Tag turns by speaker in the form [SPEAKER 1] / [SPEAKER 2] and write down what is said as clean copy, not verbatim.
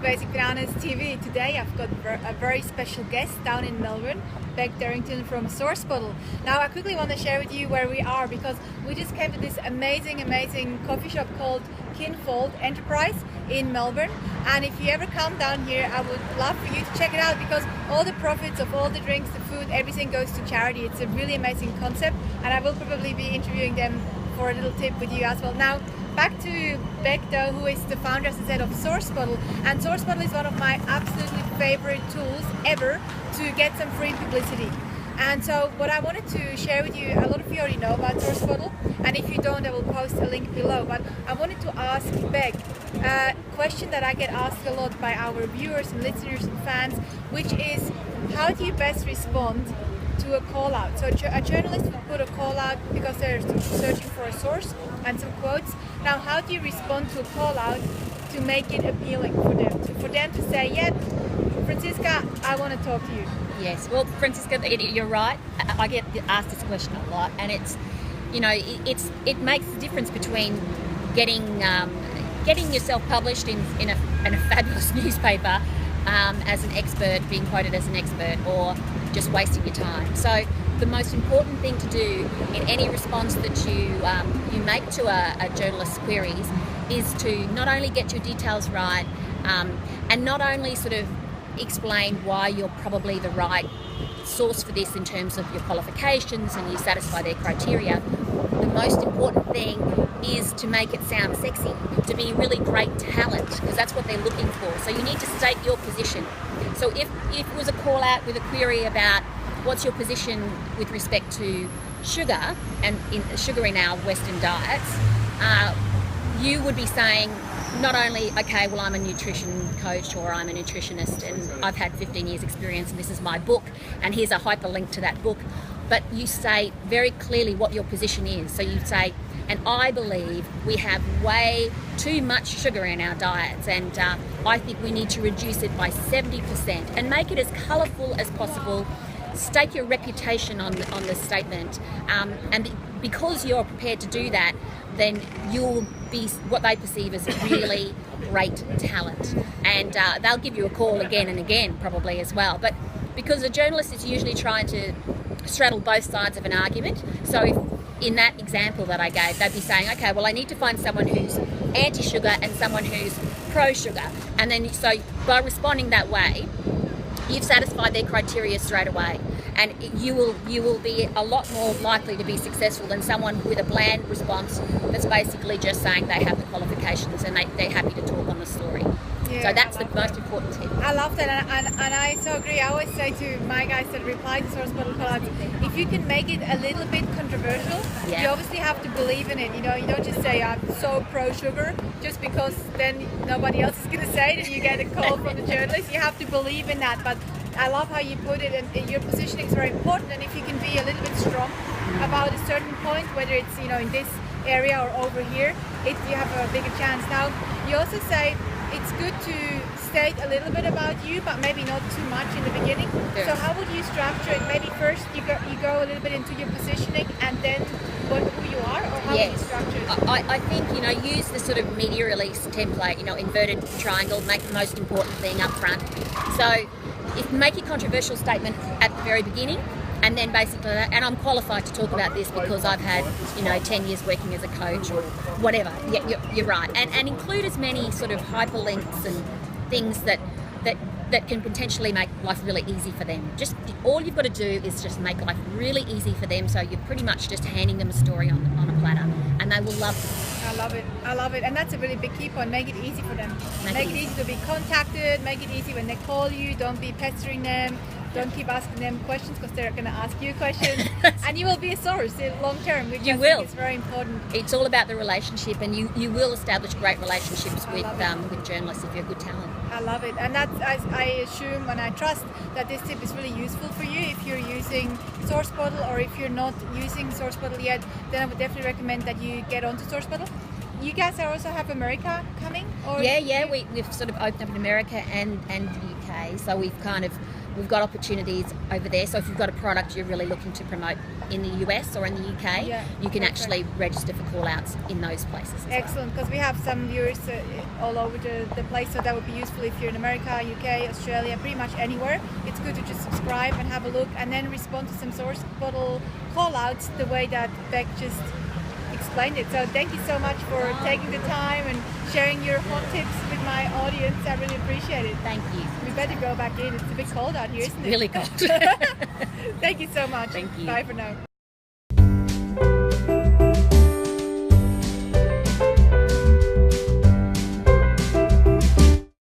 [SPEAKER 1] Basic Bananas TV. Today I've got a very special guest down in Melbourne, Bec Derrington from Sourcebottle. Now I quickly want to share with you where we are because we just came to this amazing coffee shop called Kinfold Enterprise in Melbourne, and if you ever come down here I would love for you to check it out because all the profits of all the drinks, the food, everything goes to charity. It's a really amazing concept, and I will probably be interviewing them for a little tip with you as well. Now back to Bec though, who is the founder, as I said, of Sourcebottle, and Sourcebottle is one of my absolutely favorite tools ever to get some free publicity. And so what I wanted to share with you, a lot of you already know about Sourcebottle, and if you don't I will post a link below, but I wanted to ask Bec a question that I get asked a lot by our viewers and listeners and fans, which is how do you best respond to a call out? So a journalist will put a call out because they're searching for a source and some quotes. Now how do you respond to a call out to make it appealing for them to say, yeah, Francisca, I want to talk to you?
[SPEAKER 2] Yes, well, Francisca, you're right. I get asked this question a lot, and it's, you know, it makes the difference between getting yourself published in a fabulous newspaper as an expert, being quoted as an expert, or just wasting your time. So the most important thing to do in any response that you make to a journalist's queries is to not only get your details right, and not only sort of explain why you're probably the right source for this in terms of your qualifications and you satisfy their criteria. The most important thing is to make it sound sexy, to be really great talent, because that's what they're looking for. So you need to state your position. So if it was a call out with a query about what's your position with respect to sugar and sugar in our Western diets, you would be saying not only, okay, well, I'm a nutrition coach or I'm a nutritionist and I've had 15 years experience and this is my book and here's a hyperlink to that book, but you say very clearly what your position is. So you say, and I believe we have way too much sugar in our diets, and I think we need to reduce it by 70% and make it as colourful as possible. Stake your reputation on the statement, and because you're prepared to do that, then you'll be what they perceive as really great talent, and they'll give you a call again and again probably as well. But because a journalist is usually trying to straddle both sides of an argument, so if in that example that I gave, they'd be saying, okay, well, I need to find someone who's anti-sugar and someone who's pro-sugar, and then so by responding that way, you've satisfied their criteria straight away, and you will be a lot more likely to be successful than someone with a bland response that's basically just saying they have the qualifications and they're happy to talk on the story. Yeah, so that's the most important tip.
[SPEAKER 1] I love that, and I so agree. I always say to my guys that reply to Sourcebottle callouts, if you can make it a little bit controversial, you obviously have to believe in it. You know, you don't just say I'm so pro-sugar just because then nobody else is going to say it and you get a call from the journalist. You have to believe in that. But I love how you put it, and your positioning is very important. And if you can be a little bit strong about a certain point, whether it's, you know, in this area or over here, you have a bigger chance. Now, you also say it's good to state a little bit about you, but maybe not too much in the beginning. Yes. So how would you structure it? Maybe first you go a little bit into your positioning and then who you are, or how would you structure it?
[SPEAKER 2] I think, you know, use the sort of media release template, you know, inverted triangle, make the most important thing up front. So if make your controversial statement at the very beginning, and then basically, and I'm qualified to talk about this because I've had, you know, 10 years working as a coach or whatever. Yeah, you're right. And include as many sort of hyperlinks and things that can potentially make life really easy for them. Just all you've got to do is just make life really easy for them. So you're pretty much just handing them a story on a platter, and they will love it.
[SPEAKER 1] I love it. And that's a really big key point. Make it easy for them. Make it easy to be contacted. Make it easy when they call you. Don't be pestering them. Don't keep asking them questions because they're going to ask you questions, and you will be a source in long term, which I think is very important.
[SPEAKER 2] It's all about the relationship, and you will establish great relationships with journalists if you're a good talent.
[SPEAKER 1] I love it, and that's, I assume and I trust that this tip is really useful for you if you're using Sourcebottle, or if you're not using Sourcebottle yet, then I would definitely recommend that you get onto Sourcebottle. You guys also have America coming? Or
[SPEAKER 2] we've sort of opened up in America and the UK, so we've kind of we've got opportunities over there. So if you've got a product you're really looking to promote in the US or in the UK, you can actually register for call-outs in those places as
[SPEAKER 1] Excellent, because we have some viewers all over the place, so that would be useful if you're in America, UK, Australia, pretty much anywhere. It's good to just subscribe and have a look and then respond to some Sourcebottle call-outs the way that Bec just explained it. So thank you so much for taking the time and sharing your hot tips with my audience. I really appreciate it.
[SPEAKER 2] Thank you.
[SPEAKER 1] We better go back in. It's a bit cold out here, isn't it?
[SPEAKER 2] Really cold.
[SPEAKER 1] Thank you so much.
[SPEAKER 2] Thank you.
[SPEAKER 1] Bye for now.